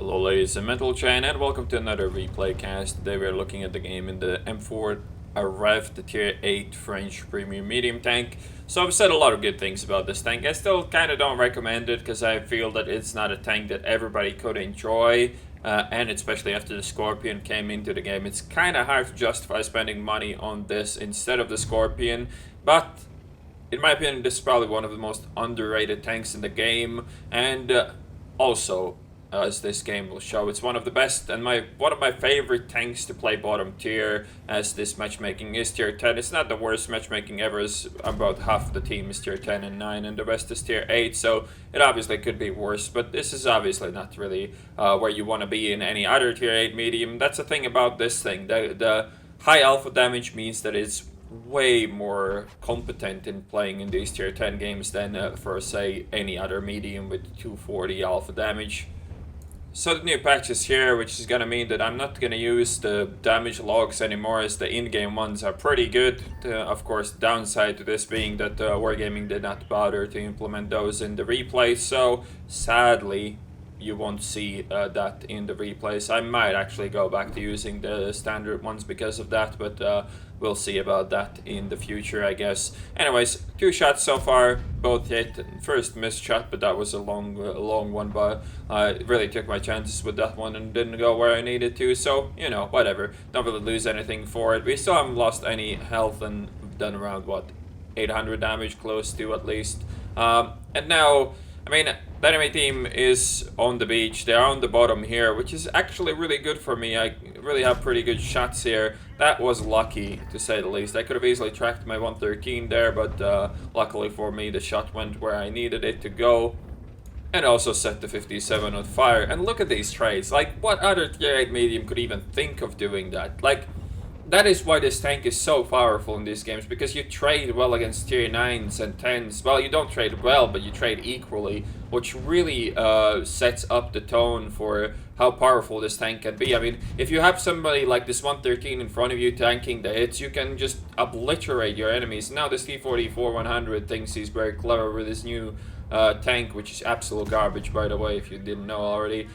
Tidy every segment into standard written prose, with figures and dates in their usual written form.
Hello ladies and gentlemen, and welcome to another replay cast. Today we are looking at the game in the M4 RF, the tier 8 French premium medium tank. So I've said a lot of good things about this tank. I still kind of don't recommend it because I feel that it's not a tank that everybody could enjoy. And especially after the Scorpion came into the game, it's kind of hard to justify spending money on this instead of the Scorpion. But in my opinion, this is probably one of the most underrated tanks in the game, and also, as this game will show, it's one of the best and one of my favorite tanks to play bottom tier, as this matchmaking is tier 10. It's not the worst matchmaking ever, as about half the team is tier 10 and 9 and the rest is tier 8, so it obviously could be worse, but this is obviously not really where you want to be in any other tier 8 medium. That's the thing about this thing. The high alpha damage means that it's way more competent in playing in these tier 10 games than for, say, any other medium with 240 alpha damage. So the new patch is here, which is gonna mean that I'm not gonna use the damage logs anymore, as the in-game ones are pretty good. Of course, downside to this being that Wargaming did not bother to implement those in the replay, so sadly you won't see that in the replays. I might actually go back to using the standard ones because of that, but we'll see about that in the future, I guess. Anyways, 2 shots so far, both hit. First missed shot, but that was a long one, but I really took my chances with that one and didn't go where I needed to, so, you know, whatever. Don't really lose anything for it. We still haven't lost any health and done around, what, 800 damage, close to at least. And now, I mean, the enemy team is on the beach. They are on the bottom here, which is actually really good for me. I really have pretty good shots here. That was lucky, to say the least. I could have easily tracked my 113 there, but luckily for me, the shot went where I needed it to go. And also set the 57 on fire. And look at these trades. Like, what other tier 8 medium could even think of doing that? Like, that is why this tank is so powerful in these games, because you trade well against tier 9s and 10s. Well, you don't trade well, but you trade equally, which really sets up the tone for how powerful this tank can be. I mean, if you have somebody like this 113 in front of you tanking the hits, you can just obliterate your enemies. Now this T-44-100 thinks he's very clever with his new tank, which is absolute garbage, by the way, if you didn't know already.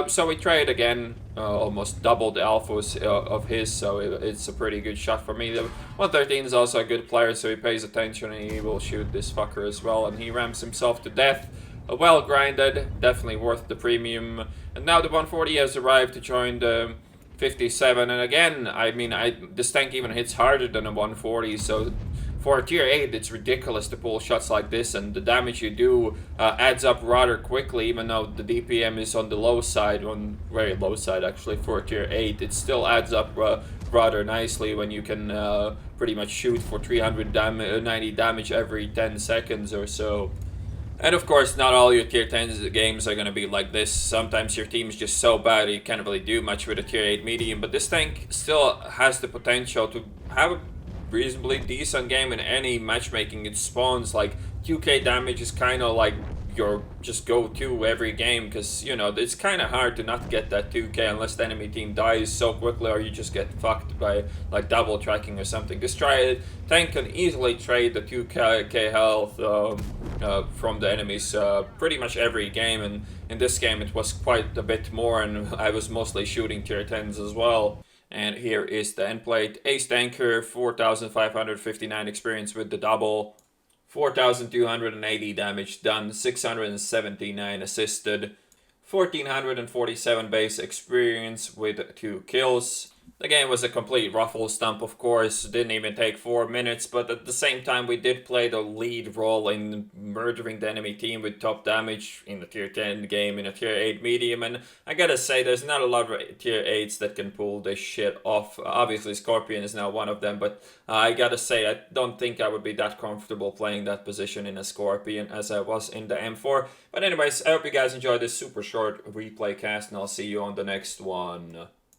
So we trade again, almost double the alphas of his, so it's a pretty good shot for me. The 113 is also a good player, so he pays attention and he will shoot this fucker as well, and he rams himself to death. Well grinded, definitely worth the premium. And now the 140 has arrived to join the 57, and again, I mean, this tank even hits harder than a 140, so for a tier 8, it's ridiculous to pull shots like this, and the damage you do adds up rather quickly, even though the DPM is on the low side, on very low side actually, for a tier 8. It still adds up rather nicely when you can pretty much shoot for 390 damage every 10 seconds or so. And of course, not all your tier 10 games are going to be like this. Sometimes your team is just so bad you can't really do much with a tier 8 medium, but this tank still has the potential to have a reasonably decent game in any matchmaking. It spawns like 2k damage is kind of like your just go-to every game, because, you know, it's kind of hard to not get that 2k unless the enemy team dies so quickly or you just get fucked by like double tracking or something. This tank can easily trade the 2k health from the enemies pretty much every game, and in this game it was quite a bit more, and I was mostly shooting tier 10s as well. And here is the end plate. Ace tanker, 4,559 experience with the double, 4,280 damage done, 679 assisted, 1,447 base experience with 2 kills. The game was a complete ruffle stump, of course. Didn't even take 4 minutes, but at the same time we did play the lead role in murdering the enemy team with top damage in the tier 10 game in a tier 8 medium, and I gotta say there's not a lot of tier 8s that can pull this shit off. Obviously Scorpion is now one of them, but I gotta say I don't think I would be that comfortable playing that position in a Scorpion as I was in the M4. But anyways, I hope you guys enjoyed this super short replay cast, and I'll see you on the next one.